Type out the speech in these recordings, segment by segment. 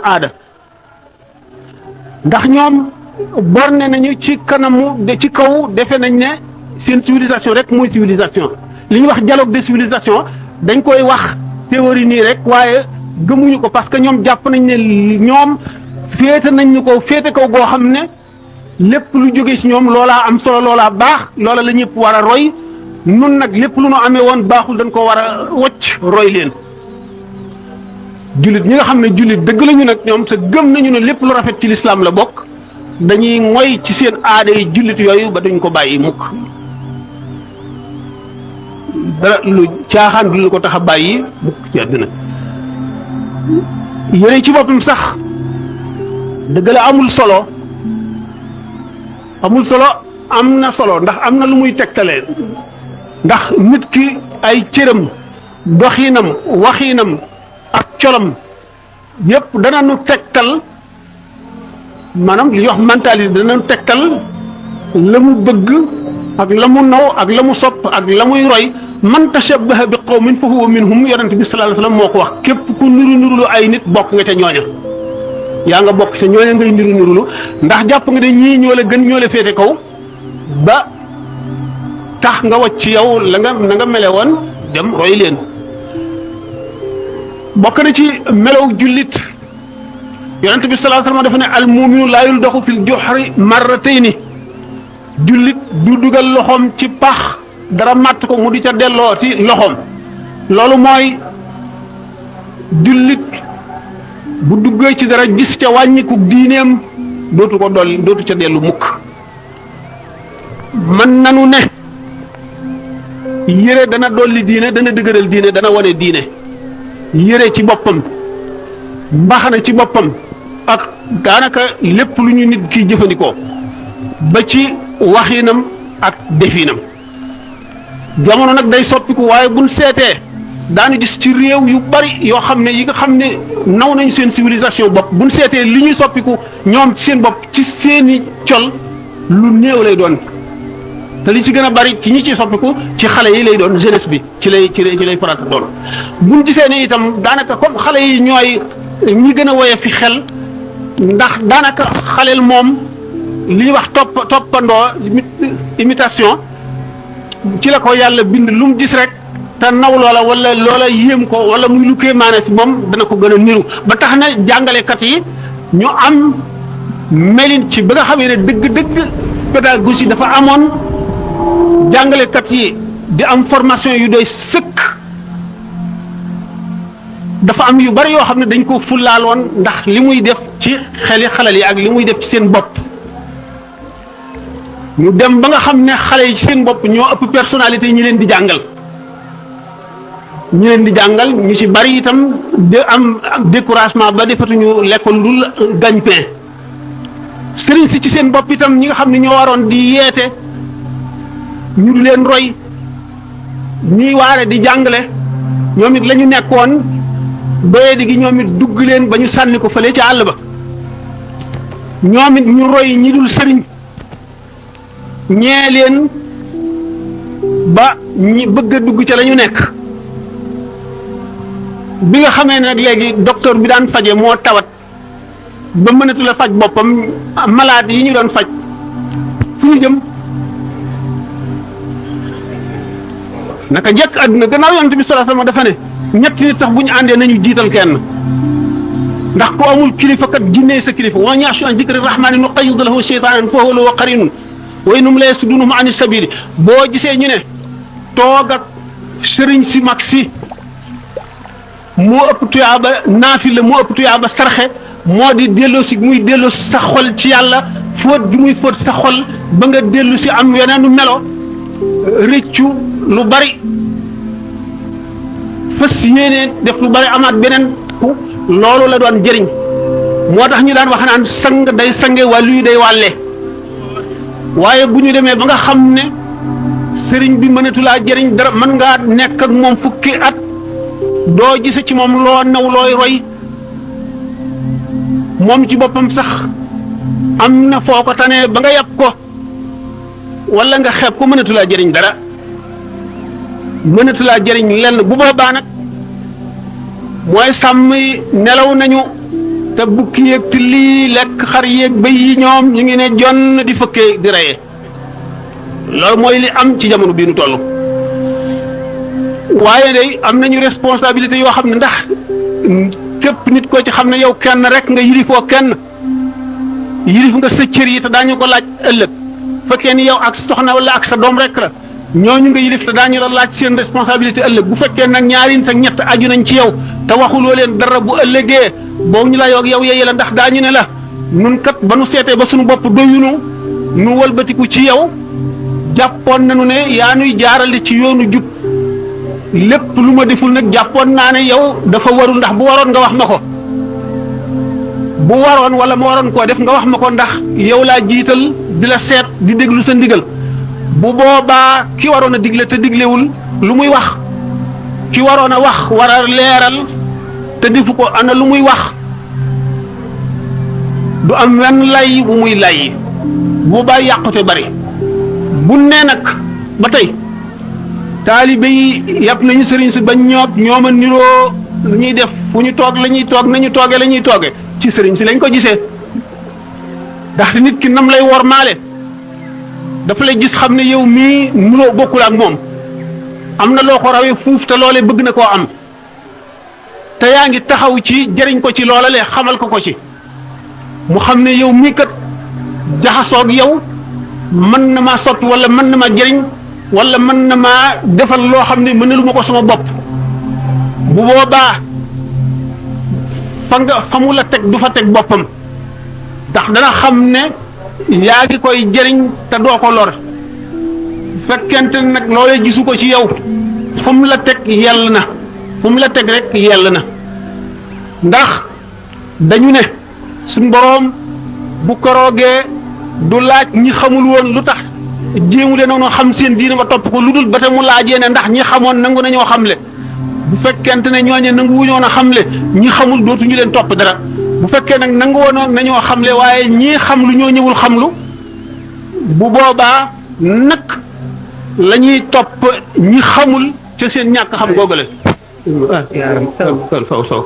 aada ndax ñoom borne nañu ci kanamu de ci kaw defe nañ ne seen civilisation rek mooy civilisation li ñuy wax dialogue de civilisation dañ koy wax théorie nii rek waaye gëmuñu ko parce que ñoom jàpp nañ ne ñoom féete nañ ñu ko féete kaw goo xam ne lépp lu jóge ci ñoom loolaa am solo loolaa baax loola la ñëpp war a roy nun nag lépp lu nu amee woon baaxul dañ ko war a wocc roy leen jullit ñi nga xam ne jullit dëgg lañu nag ñoom te gëm nañu ne lépp lu rafet ci lislaam la bokk dañuy moy ci seen aada yi jullit yooyu ba duñ ko bàyyi mukk dara lu caaxaan du lu ko tax a bàyyi mukk ci àddina yére ci boppam sax dëgg la amul solo am na solo ndax am na lu muy tegtalee ndax nit ki ay cëram doxinam waxinam ak colam yépp dana nu tegtal maanaam li ñuy wax mentalité dana nu tegtal la mu bëgg ak la mu naw ak la mu sopp ak la muy roy man tashabbaha bi qawmin fa huwa minhum yonent bi sallallahu alayhi wasallam moo ko wax képp ku nuru ay nit bokk nga ca ñooña yaa nga bokk ca ñooña ngay nurulu ndax jàpp nga ne ñii ñoo la gën ñoo la féete kaw ba tax nga wacc yow la nga na nga mele woon dem roy leen bokk na ci melaw jullit yonent bi sallallahu alayhi wasallam dafa ne al mu'minu laa yuldaxu fil juhri marratayni jullit du dugal loxoom ci pax dara màtt ko mu di ca delloo ci loxoom loolu mooy jullit bu duggee ci dara gis ca wàññiku diineem dootu ko dolli dootu ca dellu mukk mën nanu ne yére dana dolli diine dana dëgëral diine dana wane diine yére ci boppam mbaxana ci boppam ak daanaka lépp lu ñu nit kiy jëfandikoo ba ci waxinam ak definam jamono nag day soppiku waaye buñ seetee daanu gis ci réew yu bari yoo xam ne yi nga xam ne naw nañu seen civilisation bopp buñ seetee li ñuy soppiku ñoom ci seen bopp ci seeni col lu néew lay doon te li ci gën a bari ci ñi ci soppiku ci xale yi lay doon jeunesse bi ci lay farata doon buñ gisee ne itam daanaka comme xale yi ñooy ñi gën a woye fi xel ndax daanaka xaleel moom li ñuy wax toppandoo imitation ci la ko yàlla bind lu mu gis rek te naw loola wala loola yéem ko wala muy lu koy maane ci moom dana ko gën a niru ba tax na jàngalekat yi ñu am melin ci ba nga xamee ne dëgg-dëgg pédagogie dafa amoon jàngalekat yi di am formation yu doy sëkk dafa am yu bari yoo xam ne dañ ko fullaaloon ndax li muy def ci xeli xalal yi ak li muy def ci seen bopp ñu dem ba nga xam ne xale yi ci seen bopp ñoo ëpp personnalité ñi leen di jàngal ñu ci bari itam de am découragement ba defatuñu lekkool lu gagne-pain sëriñ si ci seen bopp itam ñi nga xam ne ñoo waroon di yeete ñu di leen roy ñiy waare di jàngale ñoom it la ñu nekkoon doyadi gi ñoom it dugg leen ba ñu sànni ko fële ca àll ba ñoom it ñu roy ñi dul sëriñ ñee leen ba ñi bëgg a dugg ca la ñu nekk bi nga xamee ne nag léegi docteur bi daan faje moo tawat ba mënatu la faj boppam malade yi ñu doon faj fu ñu jëm naka njëkk àdduna gannaaw yonent bi sallallahu alayhi wasallam dafa ne ñetti nit sax bu ñu àndee nañu jiital kenn ndax ko amul kilifa kat jinne sa kilifa wa ya'shu an zikri rahmani nuqayyid lahu shaytanan fa huwa lahu qarinun wa innahum la yasuddunahum ani sabili boo gisee ñu ne toog ak sëriñ si mag si moo ëpp tuyaaba naafila moo ëpp tuyaaba sarxe moo di delloo si muy delloo sa xol ci yàlla fóot gi muy fóot sa xol ba nga dellu si am yeneenu melo rëccu lu bari fas yéene def lu bari amaat beneen loolu la doon jëriñ moo tax ñu daan wax naan sang day sange wàllu yi day wàlle waaye bu ñu demee ba nga xam ne sëriñ bi mënatulaa jëriñ dara mën ngaa nekk ak moom fukki at doo gise ci moom loo naw looy roy moom ci boppam sax am na foo ko tanee ba nga yab ko wala nga xeeb ko mënatulaa jëriñ dara mënatulaa jëriñ lenn bu boobaa nag mooy sàmm yi nelaw nañu te bukki yeeg tilli lekk xar yeeg bëy yi ñoom ñu ngi ne jonn di fëkkee di reye loolu mooy li am ci jamono bii nu toll waaye day am nañu responsabilité yoo xam ne ndax képp nit ko ci xam ne yow kenn rek nga yilifoo kenn yilif nga sa cër yi te daañu ko laaj ëllëg fekkee ni yow ak soxna wala ak sa doom rek la ñooñu nga yilif te daañu la laaj seen responsabilité ëllëg bu fekkee nag ñaari nit ak ñett aju nañ ci yow te waxuloo leen dara bu ëllëgee boo ñu la yoog yow yeye la ndax daañu ne la nun kat ba nu seetee ba suñu bopp doyunu nu walbatiku ci yow jàppoon nañu ne yaa nuy jaarale ci yoonu jub lépp lu ma deful nag jàppoon naa ne yow dafa warul ndax bu waroon nga wax ma ko bu waroon wala ma waroon koo def nga wax ma ko ndax yow laa jiital di la seet di déglu sa ndigal bu boobaa ki waroon a digle te diglewul lu muy wax ki waroon a wax war a leeral te defu ko ana lu muy wax du am wenn lay bu muy lay boobaa yàqute bari bu nee nag ba tey taalibe yi yàpp nañu sëriñ si ba ñoom a niroo lu ñuy def fu ñu toog la ñuy toog nañu tooge la ñuy tooge ci sëriñ si lañ ko gisee ndaxte nit ki nam lay wormaale dafa lay gis xam ne yow mii nuroo bokkul ak moom am na loo ko rawee fuuf te loole bëgg na koo am te yaa ngi taxaw ci jëriñ ko ci loola le xamal ko ci mu xam ne yow mii kat jaxasoog yow mën na maa soppi wala mën na maa jëriñ wala mën na maa defal loo xam ne mënalu ma ko sama bopp bu boobaa fa mu la teg du fa teg boppam ndax dana xam ne yaa ngi koy jëriñ te doo ko lor fekkente nag loolee gisu ko ci yow fu mu la teg yell na fu mu la teg rek yell na ndax dañu ne suñ boroom bu koroogee du laaj ñi xamul woon lu tax jéemu de noonu xam seen diine ba topp ko lu dul ba te mu laajee ne ndax ñi xamoon nangu nañoo xamle bu fekkente ne ñooñe nangu wuñoon a xamle ñi xamul dootuñu leen topp dara bu fekkee nag nangu woon nañoo xamle waaye ñii xam lu ñoo ñëwul xamlu bu boobaa nag la ñuy topp ñi xamul ca seen ñàkk xam googale faw sow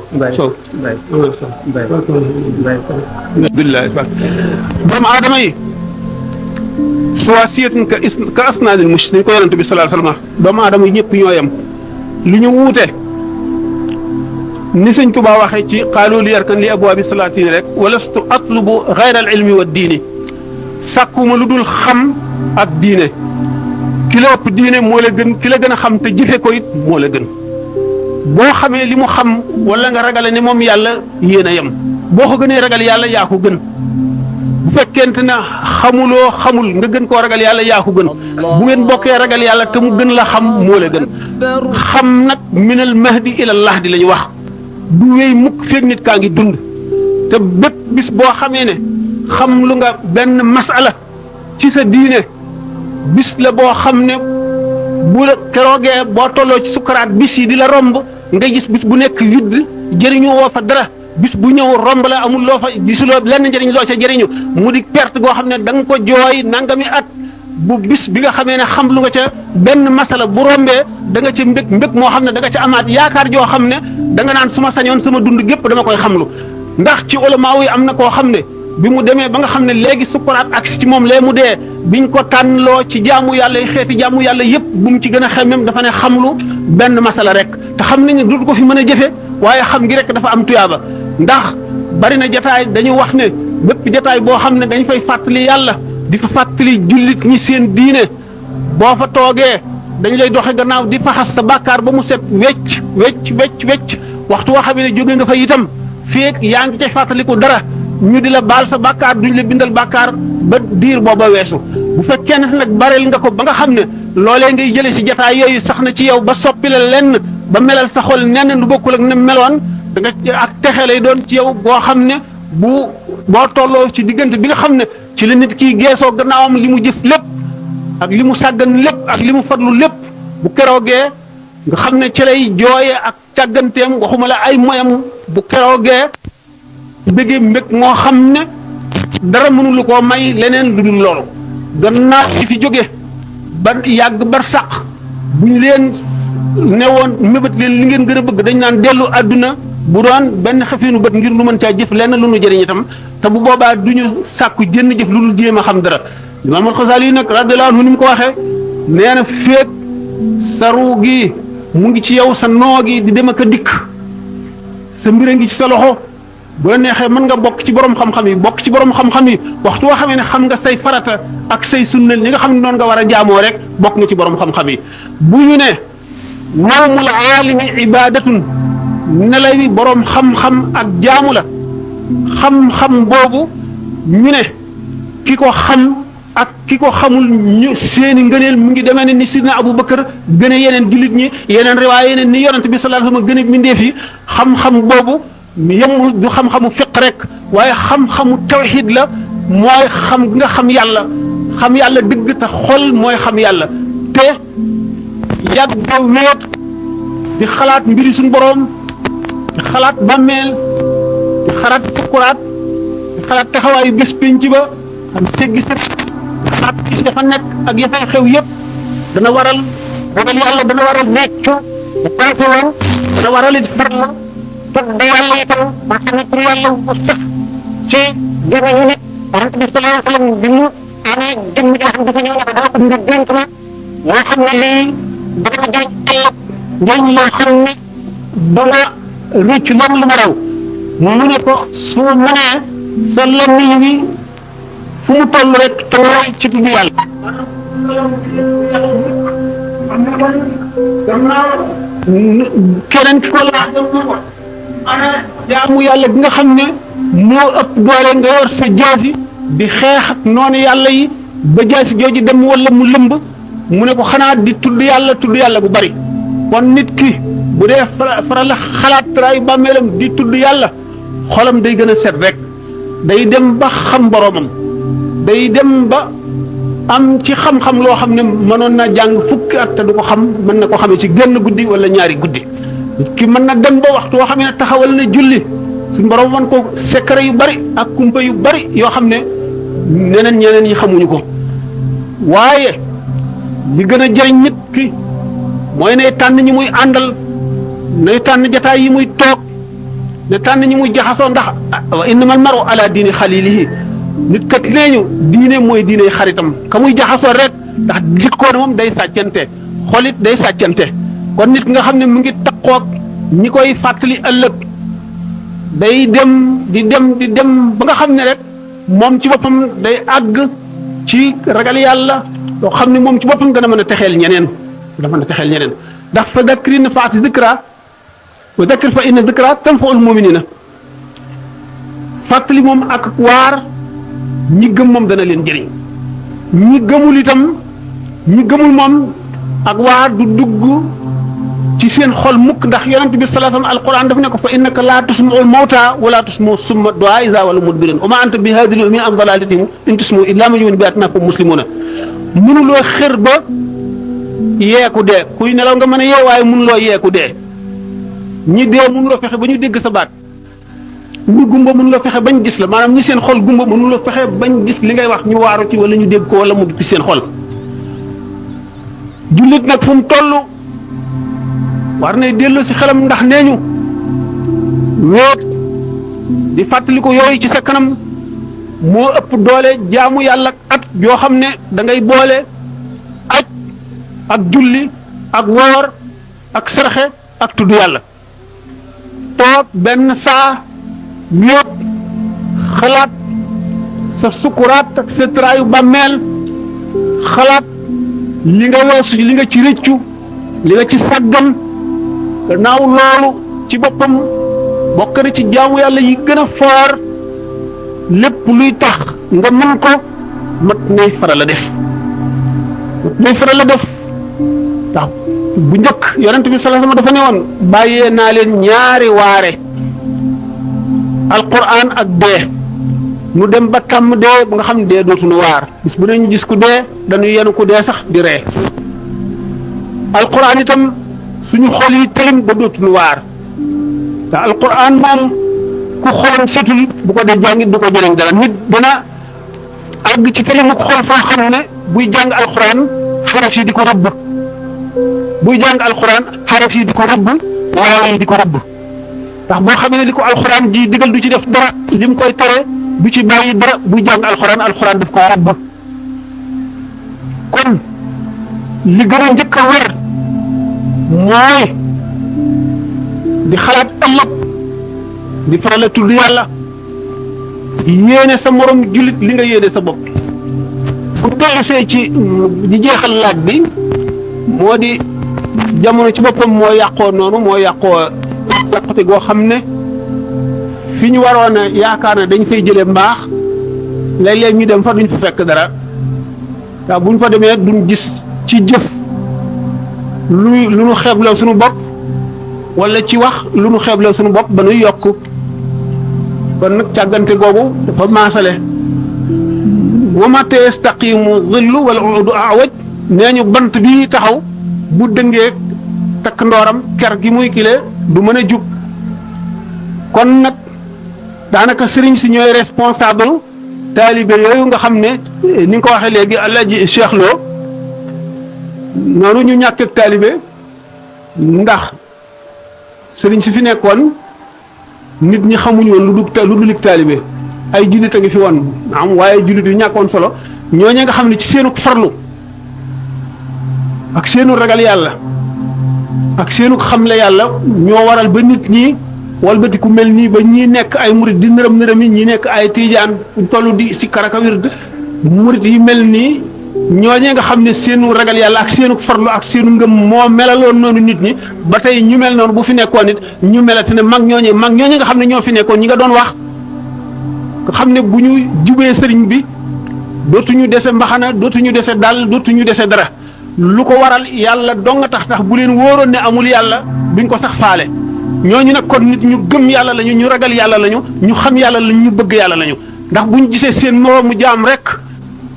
billahi doomu aadama yi suwaasiyatun ka asnaanil mush ni ko yonent bi sallallahu alayhi wasallam doomu aadama yi ñëpp ñoo yem lu ñu wuute ni sëñ Tuubaa waxee ci qaalu li yarkan li abwaabi salaatin rek walastu atlubu gayra al ilmi wa diini sàkkuma lu dul xam ak diine ki la ëpp diine moo la gën ki la gën a xam te jëfe ko it moo la gën boo xamee li mu xam wala nga ragale ne moom yàlla yéen a yem boo ko gënee ragal yàlla yaa ko gën bu fekkente ne xamul nga gën koo ragal yàlla yaa ko gën bu ngeen bokkee ragal yàlla te mu gën la xam moo la gën xam nag minal mahdi ilal lahdi la ñu wax du wéy mukk feeg nit kaa ngi dund te bépp bis boo xamee ne xam lu nga benn masala ci sa diine bis la boo xam ne bu la keroogee boo tolloo ci sukkaraat bis yi di la romb nga gis bis bu nekk widd jëriñu woo fa dara bis bu ñëw romb la amul loo fa gisuloo lenn njëriñ loo ca jëriñu mu di perte goo xam ne da nga ko jooy nangami at bu bis bi nga xamee ne xam lu nga ca benn masala bu rombee da nga ca mbég moo xam ne da nga ca amaat yaakaar joo xam ne da nga naan su ma sañoon sama dund gépp dama koy xamlu ndax ci ulama yi am na koo xam ne bi mu demee ba nga xam ne léegi sukkuraat ak ci moom lee mu dee biñ ko tànnloo ci jaamu yàlla yi xeeti jaamu yàlla yëpp bu mu ci gën a xemmem dafa ne xamlu benn masala rek te xam nañ ne du ko fi mën a jëfe waaye xam gi rek dafa am tuyaaba ndax bari na jataay dañu wax ne bépp jataay boo xam ne dañ fay fàttali yàlla di fa fàttali jullit ñi seen diine boo fa toogee dañ lay doxe gannaaw di faxas sa bàkkaar ba mu set wecc waxtu woo xam ne jóge nga fa itam feek yaa ngi ca fàttaliku dara ñu di la baal sa bàkkaar duñ la bindal bàkkaar ba diir booba weesu bu fekkee ne nag bareel nga ko ba nga xam ne loolee ngay jële si jataay yooyu sax na ci yow ba soppi la lenn ba melal sa xol nenn du bokkul ak ne meloon da nga ak texe lay doon ci yow boo xam ne boo tolloo ci diggante bi nga xam ne ci la nit kii geesoo gannaawam li mu jëf lépp ak li mu sàggan lépp ak li mu fadlu lépp bu keroogee nga xam ne ci lay jooye ak càgganteem waxuma la ay moyam bu keroogee bëggee mbég moo xam ne dara mënulu koo may leneen lu dul loolu gannaaw ci fi jóge ba yàgg bar sàq buñ leen ne woon mébét leen li ngeen gën a bëgg dañ naan dellu àdduna bu doon benn xefinu bët ngir lu mën caa jëf lenn lu nu jëriñ itam te bu boobaa du ñu sàkku jënn jëf lu dul jéem a xam dara Imaam al-Xasaali nag radiyallaahu anhu ni mu ko waxee nee na féeg sa ruu gi mu ngi ci yow sa noo gi di dem ak a dikk sa mbir a ngi ci sa loxo bu la neexee mën nga bokk ci borom xam-xam yi bokk ci borom xam-xam yi waxtu woo xamee ne xam nga say farata ak say sunnal ñi nga xam ne noonu nga war a jaamoo rek bokk nga ci borom xam-xam yi bu ñu ne nawmul aalimi ibadatun nelaw yi borom xam-xam ak jaamu la xam-xam boobu ñu ne ki ko xam ak ki ko xamul ñu seeni ngëneel mu ngi demee ne ni sidna Abu Bakar gën a yeneen jullit ñi yeneen riwaay yeneen ni yonent bi sallallahu alayhi wasallam gën a mindeef yi xam-xam boobu yemul du xam-xamu fiq rek waaye xam-xamu tawxid la mooy xam nga xam yàlla dëgg te xol mooy xam yàlla te yàgg a wéet di xalaat mbiri suñu boroom di xalaat bàmmeel di xalaat sukkuraat di xalaat taxawaayu bés pénc ba xam teggi set di xalaat gis dafa nekk ak ya fay xew yépp dana waral ragal yàlla dana waral neccu bu passé woon dana waral it farla tudd yàlla itam ba xam ne tur yàlla bu sax ci gémmiñu nit yonent bi sallallahu alayhi wa sallam bi mu amee jëmm joo xam dafa ñëw ne ko dama ko nga dénk ma moo xam ne lii dana ma jëriñ ëllëg njëriñ loo xam ne dana rëcc loolu lu ma raw mu ne ko su mënee sa làmmiñ wi fu mu toll rek te mooy ci tudd yàlla keneen ki ko laaj ana jaamu yàlla gi nga xam ne moo ëpp doole nga yor sa jaasi di xeex ak noonu yàlla yi ba jaasi jooju dem wala mu lëmb mu ne ko xanaa di tudd yàlla bu bari kon nit ki bu dee faral la xalaat traayu bàmmeelam di tudd yàlla xolam day gën a set rek day dem ba xam boroomam day dem ba am ci xam-xam loo xam ne mënoon na jàng fukki at te du ko xam mën na ko xamee ci genn guddi wala ñaari guddi ki mën na dem ba waxtu woo xam ne taxawal na julli suñu borom wan ko secret yu bari ak kumpa yu bari yoo xam ne ñeneen yi xamuñu ko waaye li gën a jëriñ nit ki mooy nay tànn ñi muy àndal nay tànn jataay yi muy toog ne tànn ñi muy jaxasoo ndax wa innamal maru ala diini xalilihi nit kat nee ñu diine mooy diine xaritam ka muy jaxasoo rek ndax jikkoon moom day sàccante xolit day sàccante kon nit nga xam ne mu ngi taqoog ñi koy fàttali ëllëg day dem di dem ba nga xam ne rek moom ci boppam day àgg ci ragal yàlla loo xam ne moom ci boppam dana mën a texeel ñeneen ndax fa dakkiri nafaati zikra wa dakkir fa inna zikra tanfa'ul mu'minina fàttali moom ak waar ñi gëm moom dana leen jëriñ ñi gëmul moom ak waar du dugg ci seen xol mukk ndax yonent bi sallallahu alayhi wa sallam alquran daf ne ko fa innaka laa tusma'ul mawta wala tusma'u summa du'a iza wallaw mudbirin wa ma anta bi hadil ummi an dalalatihim in tusma'u illa man yu'minu bi ayatina fa muslimuna mënuloo xër ba yeeku dee kuy nelaw nga mën a yee waaye mënuloo yeeku dee ñi dee mënuloo fexe ba ñu dégg sa baat ñi gumba mënuloo fexe bañ gis la maanaam ñi seen xol gumba mënuloo fexe bañ gis li ngay wax ñu waaru ci wala ñu dégg ko wala mu ci seen xol jullit nag fu mu toll war nay delloo si xelam ndax nee ñu wéet di fàttali ko yooyu ci sa kanam moo ëpp doole jaamu yàlla at yoo xam ne da ngay boole aj ak julli ak woor ak sarxe ak tudd yàlla toog benn saa wéet xalaat sa sukuraat ak sa traayu bàmmeel xalaat li nga weesu li nga ci rëccu li nga ci sàggan gannaaw loolu ci boppam bokk na ci jaamu yàlla yi gën a foor lépp luy tax nga mën ko mat nay faral a def ndax bu njëkk yonent bi sallallahu alayhi wasallam dafa ne woon bàyyee naa leen ñaari waare alquran ak dee nu dem ba tàmm dee ba nga xam ne dee dootuñu waar bis bu ne ñu gis ku dee dañuy yenu ku dee sax di ree alquran itam suñu xol yi tëlim ba dootuñu waar te alquran moom ku xolam setul bu ko dee jàngit du ko jëriñ dara nit dana àgg ci tëlimu xol foo xam ne buy jàng alquran xaraf yi di ko rëbb buy jàng alquran xaraf yi di ko rëbb waaw yi di ko rëbb ndax boo xamee ne li ko alxuraan ji digal du ci def dara li mu koy tere du ci bàyyi dara buy jàng alxuraan daf ko ràbb kon li gën a njëkk a wér mooy di xalaat ëllëg di faral a tudd yàlla yéene sa morom jullit li nga yéene sa bopp bu dellusee ci di jeexal laaj bi moo di jamono ci boppam moo yàqoo noonu moo yàqute goo xam ne fi ñu waroon a yaakaar ne dañ fay jëlee mbaax léeg-léeg ñu dem fa duñ fa fekk dara waaw buñ fa demee duñ gis ci jëf lu nu xeebloo suñu bopp wala ci wax lu nu xeebloo suñu bopp ba nuy yokk kon nag càggante googu dafa maasale wa ma yastaqimu dhillu wal udu awaj nee ñu bant bi taxaw bu dëngee takk ndooram ker gi muy kile du mën a jub kon nag daanaka sëriñ si ñooy responsable taalibe yooyu nga xam ne ni nga ko waxee léegi Alaaji Cheikh Lo noonu ñu ñàkk ak taalibe ndax sëriñ si fi nekkoon nit ñi xamuñ woon lu dul taalibe ay jullit a ngi fi woon am waaye jullit yu ñàkkoon solo ñooñu nga xam ne ci seenu farlu ak seenu ragal yàlla ak seenu xamle yàlla ñoo waral ba nit ñi walbati ku mel nii ba ñii nekk ay murit di nërëm nërëmi ñi nekk ay tiijaan tollu di si karaka wird murit yi mel nii ñooñee nga xam ne seenu ragal yàlla ak seenu farlu ak seenu ngëm moo melaloon noonu nit ñi ba tey ñu mel noonu bu fi nekkoon nit ñu melati ne mag ñooñe nga xam ne ñoo fi nekkoon ñi nga doon wax nga xam ne bu ñu jubee sëriñ bi dootuñu dese mbaxana dootuñu dese dal dootuñu dese dara lu ko waral yàlla dong nga tax bu leen wóoroon ne amul yàlla duñ ko sax faale ñooñu nag kon nit ñu gëm yàlla lañu ñu ragal yàlla lañu ñu xam yàlla lañu ñu bëgg yàlla lañu ndax bu ñu gisee seen moroomu jaam rek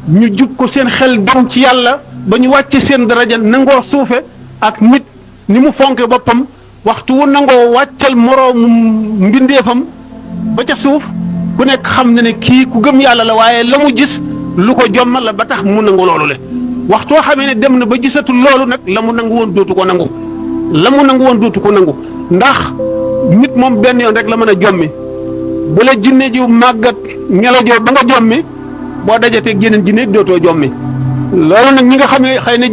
ñu jub ko seen xel dem ci yàlla ba ñu wàcce seen daraja nangoo suufe ak nit ni mu fonke boppam waxtu wu nangoo wàccal moroomu mbindeefam ba ca suuf ku nekk xam na ne kii ku gëm yàlla la waaye la mu gis lu ko jommal la ba tax mu nangu loolu le waxtoo xamee ne dem na ba gisatul loolu nag la mu nangu woon dootu ko nangu la mu nangu woon dootu ko nangu ndax nit moom benn yoon rek la mën a jommi bu la jinne ji màggat ñelajoo ba nga jommi boo dajatee geneen jinne dootoo jommi loolu nag ñi nga xam ne xëy na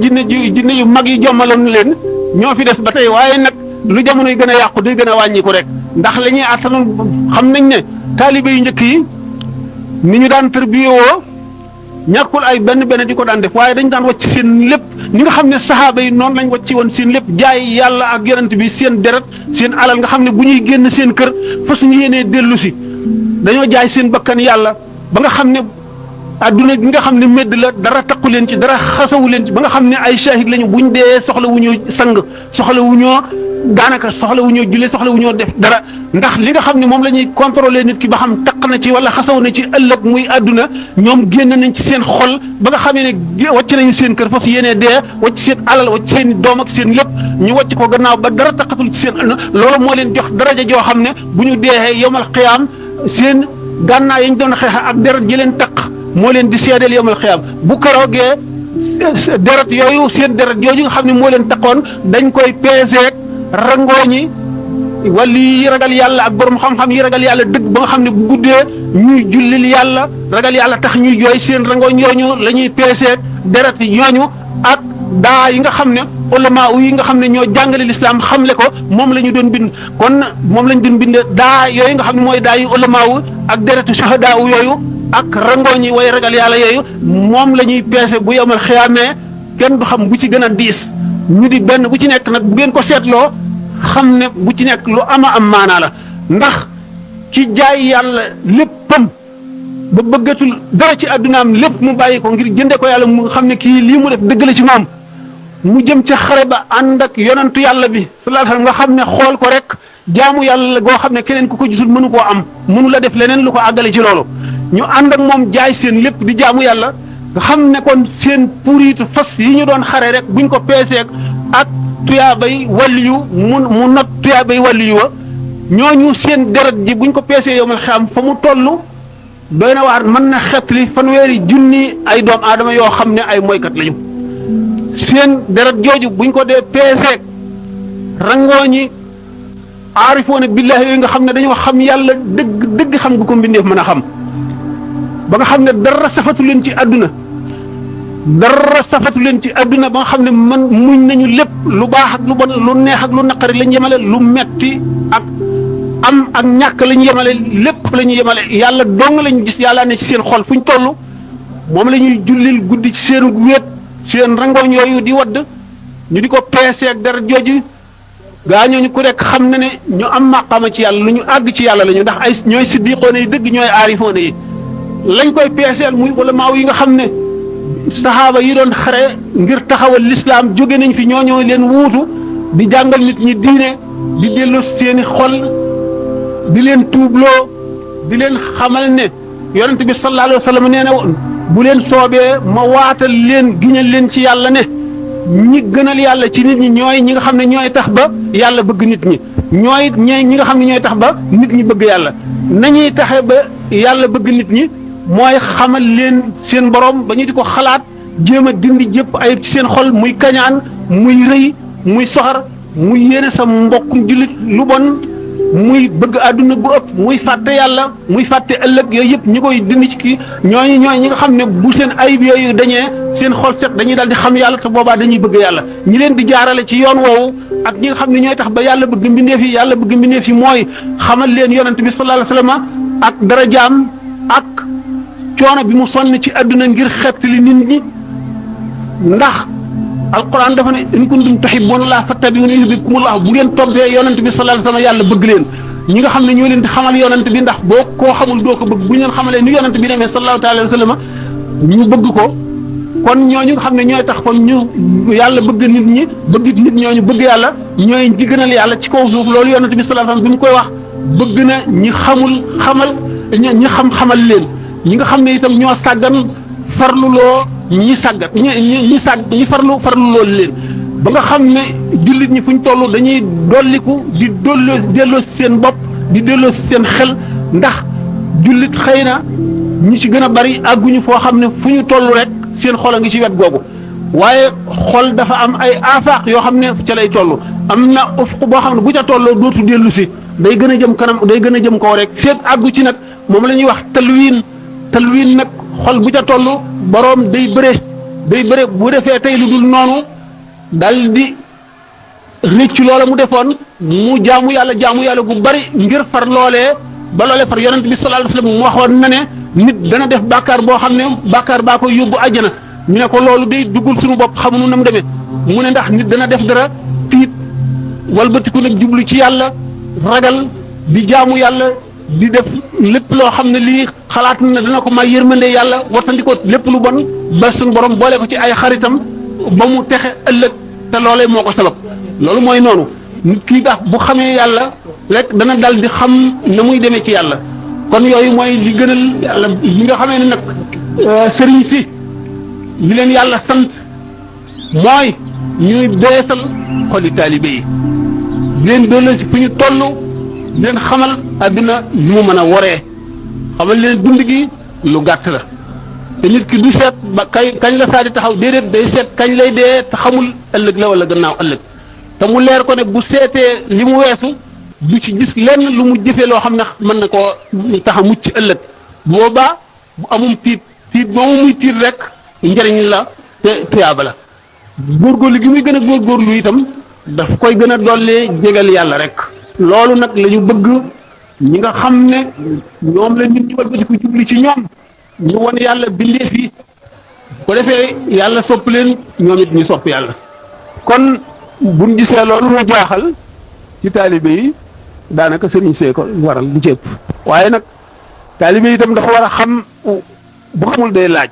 jinne yu mag yi jommaloon leen ñoo fi des ba tey waaye nag lu jamono yi gën a yàqu day gën a wàññiku rek ndax la ñuy attanoon xam nañ ne taalibe yu njëkk yi ni ñu daan tërbiyewoo ñàkkul ay benn di ko daan def waaye dañ daan wàcc seen lépp ñi nga xam ne saxaaba yi noonu lañ wàcc woon seen lépp jaay yàlla ak yonent bi seen deret seen alal nga xam ne bu ñuy génn seen kër fa suñu yéenee dellu si dañoo jaay seen bakkan yàlla ba nga xam ne adduna gi nga xam ne medd la dara taqu leen ci dara xasawu leen ci ba nga xam ne ay shahid lañu buñ dee soxla wu ñoo sang soxla wu ñoo daanaka soxla wu ñoo julle soxla wu ñoo def dara ndax li nga xam ne moom la ñuy contrôler nit ki ba xam taq na ci wala xasaw na ci ëllëg muy àdduna ñoom génn nañ ci seen xol ba nga xamee ne wàcc nañu seen kër foofu yéenee dee wàcc seen alal wàcc seen doom ak seen lépp ñu wàcc ko gannaaw ba dara taqatul ci seen loolu moo leen jox daraja joo xam ne bu ñu deexee yowmal xiyaam seen gànnaa yi ñu doon xeex ak deret ji leen taq moo leen di seedeel yowmal xiyaam bu keroogee deret yooyu seen deret yooyu nga xam ne moo leen taqoon dañ koy peeseek rangooñi wala yi ragal yàlla ak borom xam-xam yi ragal yàlla dëgg ba nga xam ne bu guddee ñuy jullil yàlla ragal yàlla tax ñuy jooy seen rangooñ yooñu la ñuy peeseek deret ñooñu ak daa yi nga xam ne ulama yi nga xam ne ñoo jàngale lislaam xamle ko moom la ñu doon bind kon moom la ñu doon bind daa yooyu nga xam ne mooy daa yi ulama ak deretu shahada yooyu ak rangooñ yi way ragal yàlla yooyu moom la ñuy peese bu yomal xiyaamee kenn du xam bu ci gën a diis ñu di benn bu ci nekk nag bu ngeen ko seetloo xam ne bu ci nekk lu ama am maanaa la ndax ki jaay yàlla léppam ba bëggatul dara ci àddunaam lépp mu bàyyi ko ngir jënde ko yàlla mu xam ne kii lii mu def dëgg la ci moom mu jëm ca xare ba ànd ak yonantu yàlla bi sallallahu alayhi wasallam nga xam ne xool ko rek jaamu yàlla goo xam ne keneen ku ko gisul mënu koo am mënu la def leneen lu ko àggale ci loolu ñu ànd ak moom jaay seen lépp di jaamu yàlla nga xam ne kon seen puriitu fas yi ñu doon xare rek buñ ko peeseek ak tuyaabay wàlliyu mu not tuyaabay wàlliyu wa ñooñu seen deret ji buñ ko peesee yow mal xam fa mu toll doy na waar mën na xetli fanweeri junni ay doom aadama yoo xam ne ay moykat lañu seen deret jooju buñ ko dee peeseek rangooñi aarifoona billahi yooyu nga xam ne dañoo xam yàlla dëgg dëgg xam gu ko mbindeef mën a xam ba nga xam ne dara safatu leen ci àdduna dara safatu leen ci àdduna ba nga xam ne man muñ nañu lépp lu baax ak lu bon lu neex ak lu naqari lañ yemale lu metti ak am ak ñàkk lañ yemale lépp la ñu yemale yàlla dong lañ gis yàlla ne ci seen xol fu ñu toll moom la ñuy jullil guddi ci seen wéet seen rangoñ yooyu di wadd ñu di ko peese ak dara jooju gaa ñooñu ku rekk xam na ne ñu am maqama ci yàlla lu ñu àgg ci yàlla la ñu ndax ay ñooy siddiqoone yi dëgg ñooy aarifoone yi lañ koy peeseel muy wala maaw yi nga xam ne saxaaba yi doon xare ngir taxawal lislaam jóge nañ fi ñoo leen wuutu di jàngal nit ñi diine di dellu seeni xol di leen tuubloo di leen xamal ne yonent bi sallallahu alayhi wa sallam nee na bu leen soobee ma waatal leen giñal leen ci yàlla ne ñi gënal yàlla ci nit ñi ñooy ñi nga xam ne ñooy tax ba yàlla bëgg nit ñi ñooy ñi nga xam ne ñooy tax ba nit ñi bëgg yàlla nañuy taxe ba yàlla bëgg nit ñi mooy xamal leen seen borom ba ñu di ko xalaat jéem a dindi jëpp ayib ci seen xol muy kañaan muy rëy muy soxar muy yéene sa mbokkum jullit lu bon muy bëgg àdduna bu ëpp muy fàtte yàlla muy fàtte ëllëg yooyu yëpp ñi koy dindi ci kii ñooy ñi nga xam ne bu seen ayib yooyu dañee seen xol set dañuy daal di xam yàlla te boobaa dañuy bëgg yàlla ñi leen di jaarale ci yoon woowu ak ñi nga xam ne ñooy tax ba yàlla bëgg mbindeef yi yàlla bëgg mbindeef yi mooy xamal leen yonent bi sallallahu alayhi wasallam ak darajaam ak coono bi mu sonn ci àdduna ngir xettali nit ñi ndax alquran dafa ne in kuntum tuhibbunallah fattabi'uni yuhibbukumullah bu ngeen toppee yonent bi sallallahu alayhi wasallam yàlla bëgg leen ñi nga xam ne ñoo leen di xamal yonent bi ndax boo koo xamul doo ko bëgg bu ñu leen xamalee ni yonent bi demee sallallahu alayhi wasallam ñu bëgg ko kon ñooñu nga xam ne ñooy tax kon ñu yàlla bëgg nit ñi bëgg nit ñooñu bëgg yàlla ñooy ñi gënal yàlla ci kaw suuf loolu yonent bi sallallahu alayhi wasallam bi mu koy wax bëgg na ñi xamul xamal ñi xam xamal leen ñi nga xam ne itam ñoo sàggan farluloo ñi sàggat ñi farluloo leen ba nga xam ne jullit ñi fu ñu toll dañuy dolliku di delloo seen bopp di delloo seen xel ndax jullit xëy na ñi ci gën a bari àgguñu foo xam ne fu ñu toll rek seen xol a ngi ci wet googu waaye xol dafa am ay afaaq yoo xam ne ca lay toll am na ufq boo xam ne bu ca tolloo dootu dellu si day gën a jëm kanam day gën a jëm kaw rek feeg àggu ci nag moom la ñuy wax talwiin nag xol bu ca toll boroom day bëre bu defee tey lu dul noonu dal di rëcc loola mu defoon mu jaamu yàlla gu bari ngir far loolee ba loolee far yonent bi sallallahu alayhi wasallam mu waxoon na ne nit dana def bàkkaar boo xam ne bàkkaar baa koy yóbbu àjjana ñu ne ko loolu day duggul suñu bopp xamuñu na mu demee mu ne ndax nit dana def dara tiit walbatiku nag jublu ci yàlla ragal di jaamu yàlla di def lépp loo xam ne lii xalaat na dana ko may yërmande yàlla wattandiko lépp lu bon ba suñu borom boole ko ci ay xaritam ba mu texe ëllëg te loolee moo ko sabab loolu mooy noonu nit kii tax bu xamee yàlla rek dana dal di xam na muy demee ci yàlla kon yooyu mooy li gënal yàlla li nga xamee ne nag sëriñ si li leen yàlla sant mooy ñuy beesal xoli taalibe yi leen doole si fu ñu toll leen xamal àddina lu mu mën a woree xamal leen dund gi lu gàtt la te nit ki du seet ba kañ la saa di taxaw déedéet day seet kañ lay dee te xamul ëllëg la wala gannaaw ëllëg te mu leer ko ne bu seetee li mu weesu du ci gis lenn lu mu jëfee loo xam ne mën na koo tax a mucc ëllëg boobaa bu amum tiit moomu muy tiit rek njëriñ la te tuyaaba la góorgóorlu gi muy gën a góorgóorlu itam daf koy gën a dolli jégal yàlla rek loolu nag la ñu bëgg ñi nga xam ne ñoom la nit ñi walbati ko jubli ci ñoom ñu won yàlla bindee fi ko defee yàlla sopp leen ñoom it ñu sopp yàlla kon buñ gisee loolu mu jaaxal ci taalibe yi daanaka sëriñ see ko waral li ci ëpp waaye nag taalibe yi itam dafa war a xam bu xamul day laaj